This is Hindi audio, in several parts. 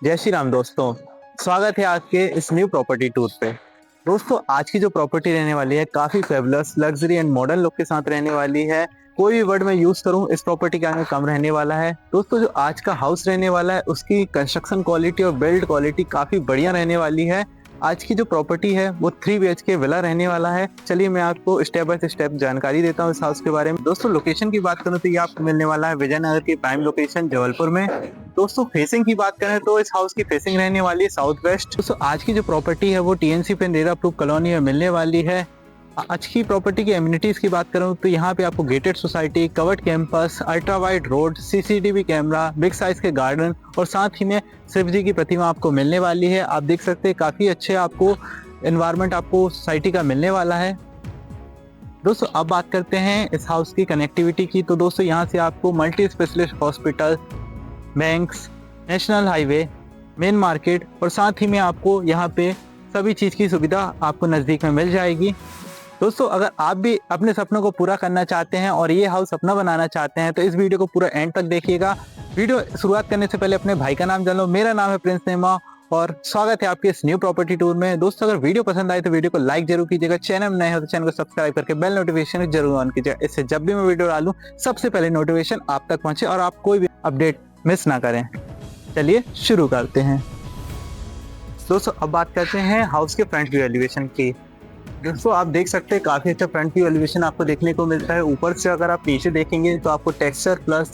जय श्री राम दोस्तों। स्वागत है आपके इस न्यू प्रॉपर्टी टूर पे। दोस्तों आज की जो प्रॉपर्टी रहने वाली है काफी fabulous luxury and modern look के साथ रहने वाली है। कोई भी वर्ड मैं यूज करूं इस प्रॉपर्टी के आगे कम रहने वाला है। दोस्तों जो आज का हाउस रहने वाला है उसकी कंस्ट्रक्शन क्वालिटी और बिल्ड क्वालिटी काफी बढ़िया रहने वाली है। आज की जो प्रॉपर्टी है वो 3 BHK विला रहने वाला है। चलिए मैं आपको स्टेप बाय स्टेप जानकारी देता हूँ इस हाउस के बारे में। दोस्तों लोकेशन की बात करूँ तो ये आपको मिलने वाला है विजयनगर की प्राइम लोकेशन जबलपुर में। दोस्तों फेसिंग की बात करें तो इस हाउस की फेसिंग रहने वाली है साउथ वेस्ट। दोस्तों आज की जो प्रॉपर्टी है वो TNC पेंडेरा अप्रूव कॉलोनी में मिलने वाली है। आज की प्रॉपर्टी की एमिनिटीज की बात करूं तो यहाँ पे आपको gated society, covered campus, ultra wide road, CCTV camera, big size के गार्डन और साथ ही में शिव जी की प्रतिमा आपको मिलने वाली है। आप देख सकते हैं काफी अच्छे आपको एनवायरनमेंट आपको सोसाइटी का मिलने वाला है। दोस्तों अब बात करते हैं इस हाउस की कनेक्टिविटी की। तो दोस्तों यहाँ से आपको multi specialist hospital, banks, national highway, main market और साथ ही में आपको यहाँ पे सभी चीज़ की सुविधा आपको नज़दीक में मिल जाएगी। दोस्तों अगर आप भी अपने सपनों को पूरा करना चाहते हैं और ये हाउस अपना बनाना चाहते हैं तो इस वीडियो को पूरा एंड तक देखिएगा। वीडियो शुरुआत करने से पहले अपने भाई का नाम जान लो। मेरा नाम है प्रिंस नेमा और स्वागत है आपके इस न्यू प्रॉपर्टी टूर में। दोस्तों अगर वीडियो पसंद आए तो वीडियो को लाइक जरूर कीजिएगा। चैनल में नए हो तो चैनल को सब्सक्राइब करके बेल नोटिफिकेशन जरूर ऑन कीजिएगा। इससे जब भी मैं वीडियो डालूं सबसे पहले नोटिफिकेशन आप तक पहुंचे और आप कोई भी अपडेट मिस ना करें। चलिए शुरू करते हैं। दोस्तों अब बात करते हैं हाउस के फ्रंट व्यू एलिवेशन की। दोस्तों आप देख सकते हैं काफी अच्छा फ्रंट व्यू एलिवेशन आपको देखने को मिलता है। ऊपर से अगर आप नीचे देखेंगे तो आपको टेक्सचर प्लस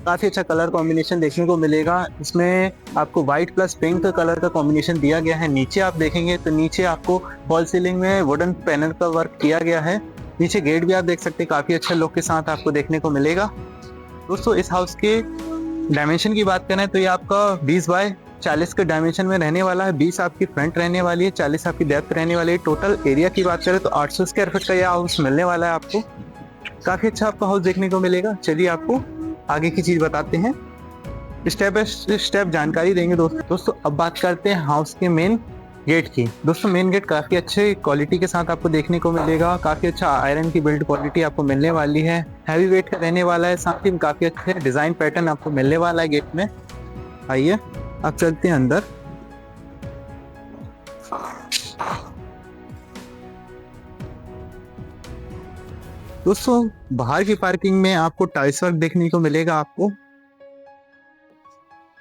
काफी अच्छा कलर कॉम्बिनेशन देखने को मिलेगा। इसमें आपको व्हाइट प्लस पिंक कलर का कॉम्बिनेशन दिया गया है। नीचे आप देखेंगे तो नीचे आपको फॉल सीलिंग में वुडन पैनल का वर्क किया गया है। नीचे गेट भी आप देख सकते हैं काफी अच्छा लुक के साथ आपको देखने को मिलेगा। दोस्तों इस हाउस के डायमेंशन की बात करें तो ये आपका 20 बाय 40 के डायमेंशन में रहने वाला है। 20 आपकी फ्रंट रहने वाली है, 40 आपकी डेप्थ रहने वाली है। टोटल एरिया की बात करें तो 800 स्क्वायर फीट का यह हाउस मिलने वाला है आपको। काफी अच्छा आपको हाउस देखने को मिलेगा। चलिए आपको आगे की चीज बताते हैं, स्टेप बाय स्टेप जानकारी देंगे। दोस्तों अब बात करते हैं हाउस के मेन गेट की। दोस्तों मेन गेट काफी अच्छे क्वालिटी के साथ आपको देखने को मिलेगा। काफी अच्छा आयरन की बिल्ड क्वालिटी आपको मिलने वाली है। हैवी वेट का रहने वाला है। साथ ही में काफी अच्छे डिजाइन पैटर्न आपको मिलने वाला है गेट में। आइए अब चलते हैं अंदर। दोस्तों बाहर की पार्किंग में आपको टाइल्स वर्क देखने को मिलेगा आपको।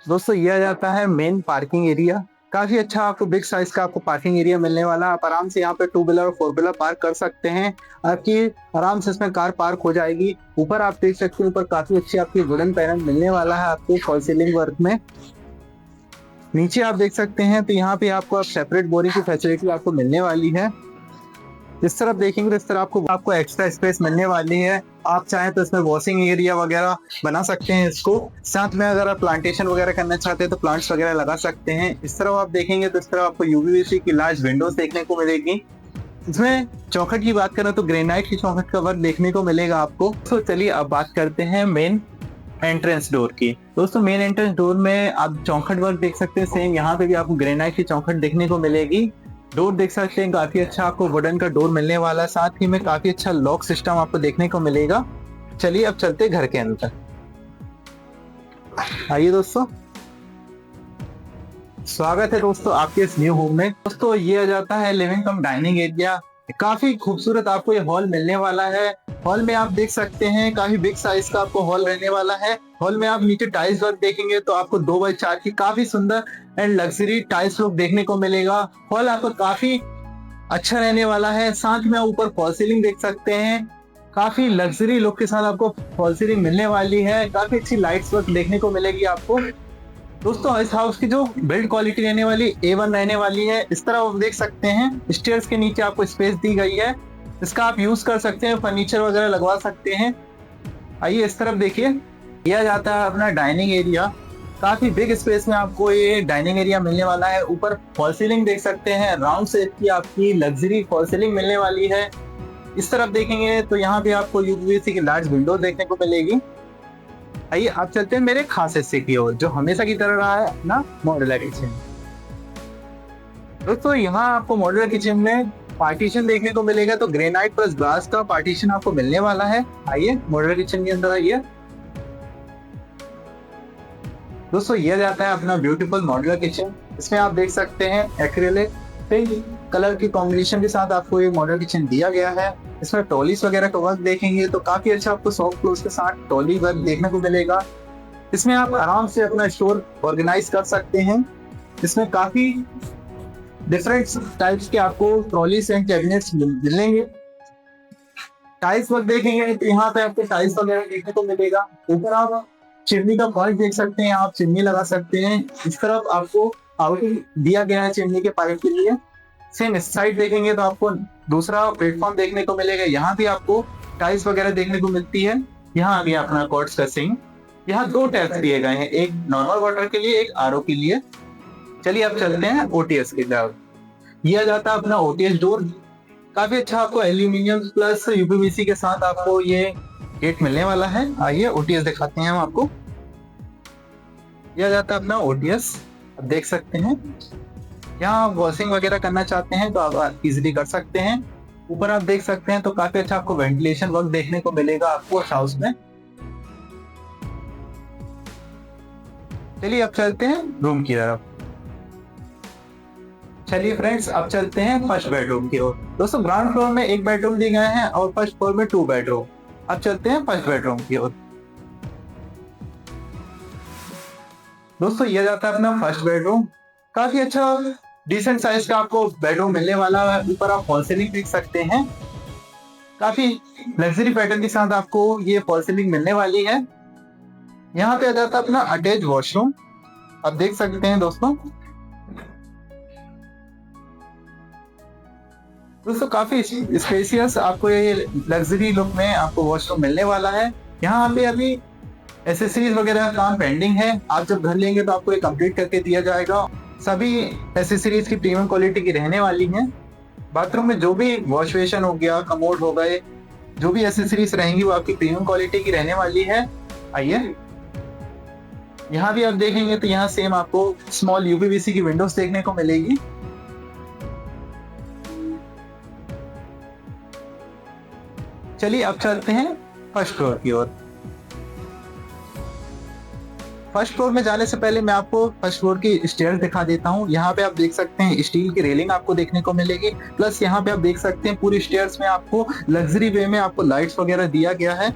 दोस्तों ये आ जाता है मेन पार्किंग एरिया। काफी अच्छा आपको बिग साइज का आपको पार्किंग एरिया मिलने वाला है। आप आराम से यहाँ पे 2 व्हीलर और 4 व्हीलर पार्क कर सकते हैं। आपकी आराम से इसमें कार पार्क हो जाएगी। ऊपर आप देख सकते हैं ऊपर काफी अच्छी आपकी वुडन पैनल मिलने वाला है आपको फॉल सीलिंग वर्क में। नीचे आप देख सकते हैं तो यहाँ पे आपको सेपरेट बोरिंग की फैसिलिटी आपको मिलने वाली है। इस तरफ देखेंगे तो इस तरफ आपको एक्स्ट्रा स्पेस मिलने वाली है। आप चाहें तो इसमें वॉशिंग एरिया वगैरह बना सकते हैं इसको। साथ में अगर आप प्लांटेशन वगैरह करना चाहते हैं तो प्लांट्स वगैरह लगा सकते हैं। इस तरफ आप देखेंगे तो इस तरफ आपको UVC की लार्ज विंडोज देखने को मिलेगी। इसमें चौखट की बात करें तो ग्रेनाइट की चौखट का वर्क देखने को मिलेगा आपको। तो चलिए अब बात करते हैं मेन एंट्रेंस डोर की। दोस्तों मेन एंट्रेंस डोर में आप चौखट वर्क देख सकते हैं। सेम यहाँ पे भी आपको ग्रेनाइट की चौखट देखने को मिलेगी। डोर देख सकते हैं काफी अच्छा आपको वुडन का डोर मिलने वाला है। साथ ही में काफी अच्छा लॉक सिस्टम आपको देखने को मिलेगा। चलिए अब चलते हैं घर के अंदर। आइए दोस्तों, स्वागत है दोस्तों आपके इस न्यू होम में। दोस्तों ये आ जाता है लिविंग कम डाइनिंग एरिया। काफी खूबसूरत आपको ये हॉल मिलने वाला है। हॉल में आप देख सकते हैं काफी बिग साइज का आपको हॉल रहने वाला है। हॉल में आप नीचे टाइल्स वर्क देखेंगे तो आपको 2x4 की काफी सुंदर एंड लग्जरी टाइल्स वर्क देखने को मिलेगा। हॉल आपको काफी अच्छा रहने वाला है। साथ में ऊपर फॉल सीलिंग देख सकते हैं। काफी लग्जरी लुक के साथ आपको फॉल सीलिंग मिलने वाली है। काफी अच्छी लाइट्स वर्क देखने को मिलेगी आपको। दोस्तों इस हाउस की जो बिल्ड क्वालिटी रहने वाली A1 रहने वाली है। इस तरह आप देख सकते हैं स्टेयर्स के नीचे आपको स्पेस दी गई है। इसका आप यूज कर सकते हैं, फर्नीचर वगैरह लगवा सकते हैं। आइए इस तरफ देखिए, यह जाता है अपना डाइनिंग एरिया। काफी बिग स्पेस में आपको ये डाइनिंग एरिया मिलने वाला है। ऊपर फॉल सीलिंग देख सकते हैं, राउंड शेप की आपकी लग्जरी फॉल सीलिंग मिलने वाली है। इस तरफ देखेंगे तो यहाँ पे आपको UVC की लार्ज विंडो देखने को मिलेगी। आइए आप चलते हैं मेरे खास हिस्से की ओर जो हमेशा की तरह रहा है अपना मॉड्यूलर किचन। दोस्तों यहाँ आपको मॉड्यूलर किचन में पार्टीशन देखने को मिलेगा। तो ग्रेनाइट प्लस ग्लास का पार्टीशन आपको मिलने वाला है। आइए मॉड्यूलर किचन के अंदर आइए। दोस्तों ये जाता है अपना ब्यूटीफुल मॉड्यूलर किचन। इसमें आप देख सकते हैं एक्रिलिक पिंक कलर की कॉम्बिनेशन के साथ आपको ये मॉड्यूलर किचन दिया गया है। इसमें ट्रॉलीज वगैरह का वर्क देखेंगे तो काफी अच्छा आपको सॉफ्ट क्लोज के साथ ट्रॉली वर्क देखने को मिलेगा। इसमें आप आराम से अपना स्टोर ऑर्गेनाइज कर सकते हैं। इसमें काफी डिफरेंट टाइप्स के आपको ट्रॉलीज एंड कैबिनेट्स मिलेंगे। टाइल्स वर्क देखेंगे तो यहाँ पे आपको टाइल्स वगैरह देखने को मिलेगा। ऊपर आप चिमनी का पॉइंट देख सकते हैं, आप चिमनी लगा सकते हैं। इस तरफ आपको आउटिंग दिया गया है चिमनी के पाइप के लिए। सेम इस साइड देखेंगे तो आपको दूसरा प्लेटफॉर्म देखने को मिलेगा। यहाँ भी आपको टाइल्स वगैरह देखने को मिलती है। यहाँ आ गया अपना कॉर्ड्स का सिंक। यहाँ 2 टैप्स दिए गए हैं, एक नॉर्मल वाटर के लिए, एक आरओ के लिए। चलिए अब चलते हैं ओटीएस की तरफ। यह जाता है अपना ओटीएस डोर। काफी अच्छा आपको एल्यूमिनियम प्लस यूपीवीसी के साथ आपको ये गेट मिलने वाला है। आइए ओटीएस दिखाते हैं हम आपको। यह जाता है अपना ओटीएस। अब देख सकते हैं यहाँ वॉशिंग वगैरह करना चाहते हैं तो आप इजीली कर सकते हैं। ऊपर आप देख सकते हैं तो काफी अच्छा आपको वेंटिलेशन वर्क देखने को मिलेगा आपको हाउस में। चलिए अब चलते हैं रूम की तरफ। चलिए फ्रेंड्स अब चलते हैं फर्स्ट बेडरूम की ओर। दोस्तों ग्राउंड फ्लोर में 1 बेडरूम दिए गए हैं और फर्स्ट फ्लोर में 2 बेडरूम। अब चलते हैं फर्स्ट बेडरूम की ओर। दोस्तों ये जाता है अपना फर्स्ट बेडरूम। काफी अच्छा डिसेंट साइज का आपको बेडरूम मिलने वाला है। ऊपर आप फॉल सीलिंग देख सकते हैं। काफी लग्जरी पैटर्न के साथ आपको ये फॉल सीलिंग मिलने वाली है। यहाँ पे आ जाता है अपना अटैच वॉशरूम। आप देख सकते हैं दोस्तों काफी स्पेशियस आपको ये लग्जरी लुक में आपको वॉशरूम मिलने वाला है। यहाँ पे अभी एसेसरीज वगैरह का काम पेंडिंग है। आप जब घर लेंगे तो आपको ये कंप्लीट करके दिया जाएगा। सभी एसेसरीज की प्रीमियम क्वालिटी की रहने वाली हैं। बाथरूम में जो भी वॉश बेसिन हो गया, कमोड हो गए, जो भी एसेसरीज रहेंगी वो आपकी प्रीमियम क्वालिटी की रहने वाली है। आइए यहाँ भी आप देखेंगे तो यहाँ सेम आपको स्मॉल यूपीवीसी की विंडोज देखने को मिलेगी। चलिए अब चलते हैं फर्स्ट फ्लोर की ओर। फर्स्ट फ्लोर में जाने से पहले मैं आपको फर्स्ट फ्लोर की स्टेयर्स दिखा देता हूँ। यहाँ पे आप देख सकते हैं स्टील की रेलिंग आपको देखने को मिलेगी। प्लस यहाँ पे आप देख सकते हैं पूरी स्टेयर्स में आपको लग्जरी वे में आपको लाइट्स वगैरह दिया गया है।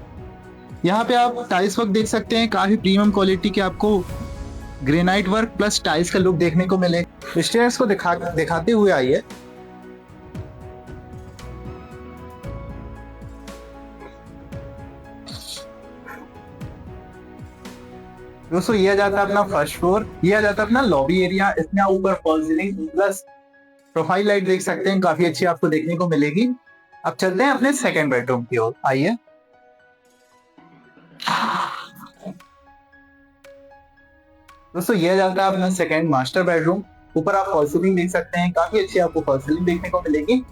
यहाँ पे आप टाइल्स वर्क देख सकते हैं, काफी प्रीमियम क्वालिटी के आपको ग्रेनाइट वर्क प्लस टाइल्स का लुक देखने को मिलेगा। स्टेयर्स को दिखाते हुए आइए। दोस्तों ये जाता है अपना फर्स्ट फ्लोर। ये जाता है अपना लॉबी एरिया। इसमें ऊपर fall ceiling plus profile light देख सकते हैं, काफी अच्छी आपको देखने को मिलेगी। अब चलते हैं अपने सेकंड बेडरूम की ओर। आइए दोस्तों ये जाता है अपना सेकंड मास्टर बेडरूम। ऊपर आप फॉल सीलिंग देख सकते हैं, काफी अच्छी आपको फॉल सीलिंग देखने को मिलेगी।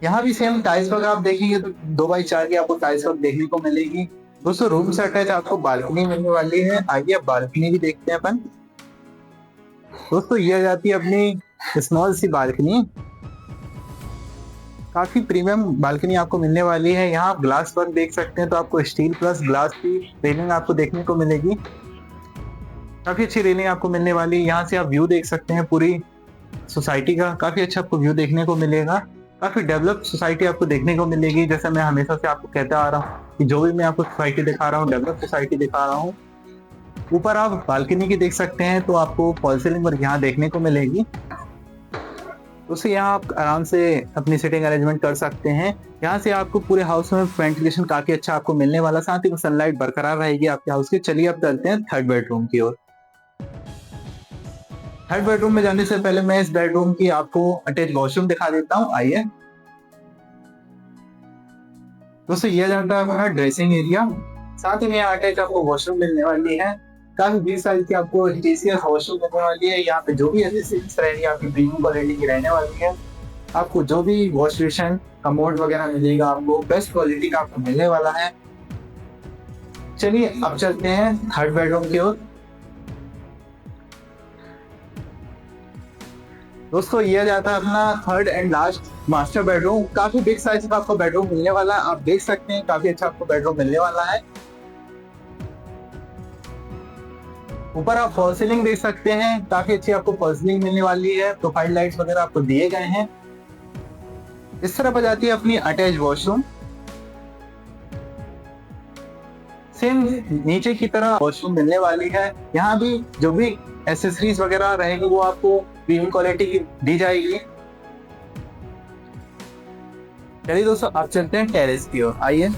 यहाँ भी सेम टाइल्स वर्क आप देखेंगे तो 2x4 की आपको टाइल्स वर्क देखने को मिलेगी। दोस्तों रूम से अटैच आपको बालकनी मिलने वाली है। आइए अब बालकनी भी देखते हैं अपन। दोस्तों ये जाती है अपनी स्मॉल सी बालकनी। काफी प्रीमियम बालकनी आपको मिलने वाली है। यहाँ आप ग्लास वर्क देख सकते हैं तो आपको स्टील प्लस ग्लास की रेलिंग आपको देखने को मिलेगी। काफी अच्छी रेलिंग आपको मिलने वाली है। यहाँ से आप व्यू देख सकते हैं पूरी सोसाइटी का, काफी अच्छा आपको व्यू देखने को मिलेगा। काफी डेवलप सोसाइटी आपको देखने को मिलेगी। जैसे मैं हमेशा से आपको कहता आ रहा हूँ कि जो भी मैं आपको सोसाइटी दिखा रहा हूँ डेवलप सोसाइटी दिखा रहा हूँ। ऊपर आप बालकनी की देख सकते हैं तो आपको फॉल सीलिंग वर्क यहाँ देखने को मिलेगी। उससे यहाँ आप आराम से अपनी सिटिंग अरेंजमेंट कर सकते हैं। यहाँ से आपको पूरे हाउस में वेंटिलेशन काफी अच्छा आपको मिलने वाला, साथ ही सनलाइट बरकरार रहेगी आपके हाउस की। चलिए अब चलते हैं थर्ड बेडरूम की ओर। थर्ड बेडरूम में जाने से पहले मैं इस बेडरूम की आपको अटैच वॉशरूम दिखा देता हूँ। आइए दोस्तों ये जाता है हमारा ड्रेसिंग एरिया। साथ ही में अटैच आपको वॉशरूम मिलने वाली है। काफी बिग साइज की आपको स्पेशियस वॉशरूम मिलने वाली है। यहाँ पे जो भी एसेसरीज रहेगी आपकी प्रीमियम क्वालिटी की रहने वाली है। आपको जो भी वॉश बेसिन कमोड वगैरह मिलेगा आपको बेस्ट क्वालिटी का आपको मिलने वाला है। चलिए अब चलते हैं थर्ड बेडरूम की ओर। दोस्तों ये जाता है अपना third and last master bedroom. काफी बिग साइज का आपको बेडरूम मिलने वाला है। आप देख सकते हैं काफी अच्छा आपको बेडरूम मिलने वाला है। ऊपर आप फॉल सीलिंग देख सकते हैं, काफी अच्छी आपको फॉल सीलिंग मिलने वाली है। प्रोफाइल लाइट्स वगैरह आपको दिए गए हैं। इस तरफ आ जाती है अपनी अटैच वॉशरूम। सेम नीचे की तरह वॉशरूम मिलने वाली है। यहाँ भी जो भी एसेसरीज वगैरह रहेगी वो आपको प्रीमियम क्वालिटी की दी जाएगी। चलिए दोस्तों, आप चलते हैं टेरेस की ओर, आइए।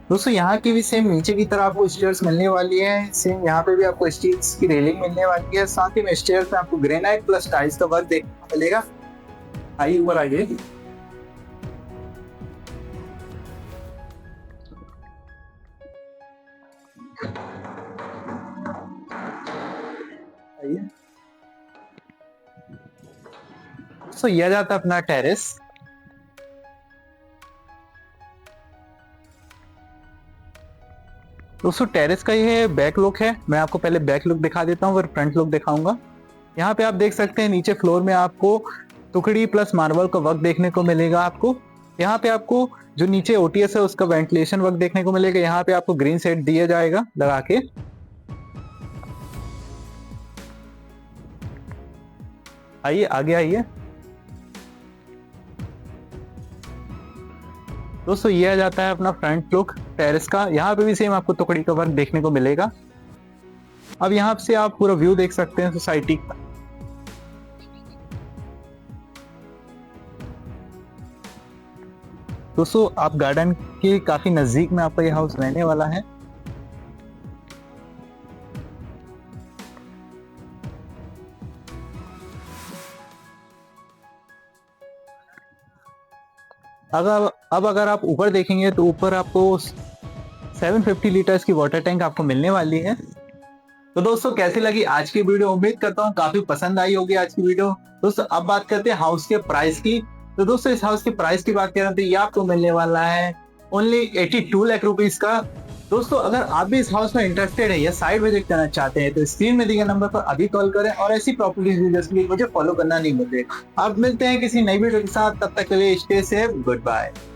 दोस्तों यहाँ की भी सेम नीचे की तरह आपको स्टेयर्स मिलने वाली है। सेम यहाँ पे भी आपको स्टील्स की रेलिंग मिलने वाली है। साथ ही में स्टेयर्स में आपको ग्रेनाइट प्लस टाइल्स का वर्क देखने को मिलेगा। आइए ऊपर आइए। आइए। दोस्तों यह जाता है अपना टेरेस। दोस्तों टेरेस का ये बैक लुक है। मैं आपको पहले बैक लुक दिखा देता हूँ, फिर फ्रंट लुक दिखाऊंगा। यहाँ पे आप देख सकते हैं नीचे फ्लोर में आपको टुकड़ी प्लस मार्बल का वर्क देखने को मिलेगा। आपको यहाँ पे आपको जो नीचे ओटीएस है उसका वेंटिलेशन वर्क देखने को मिलेगा। यहाँ पे आपको ग्रीन शेड दिया जाएगा लगा के। आइए आगे आइए। दोस्तों ये आ जाता है अपना फ्रंट लुक टेरेस का। यहाँ पे भी सेम आपको टुकड़ी का वर्क देखने को मिलेगा। अब यहाँ से आप पूरा व्यू देख सकते हैं सोसाइटी का। दोस्तों आप गार्डन के काफी नजदीक में आपका ये हाउस रहने वाला है। अब अगर आप ऊपर देखेंगे तो ऊपर आपको 750 लीटर्स की वाटर टैंक आपको मिलने वाली है। तो दोस्तों कैसी लगी आज की वीडियो? उम्मीद करता हूँ काफी पसंद आई होगी आज की वीडियो। दोस्तों अब बात करते हैं हाउस के प्राइस की। तो दोस्तों इस हाउस के प्राइस की बात करें तो ये आपको मिलने वाला है ओनली 82 लाख रुपीज का। दोस्तों अगर आप भी इस हाउस में इंटरेस्टेड है या साइड विजिट करना चाहते हैं तो स्क्रीन में दिए गए नंबर पर अभी कॉल करें और ऐसी प्रॉपर्टीज वीडियोस के लिए मुझे फॉलो करना नहीं भूलें। आप मिलते हैं किसी नई वीडियो के साथ, तब तक के लिए स्टे सेफ, गुड बाय।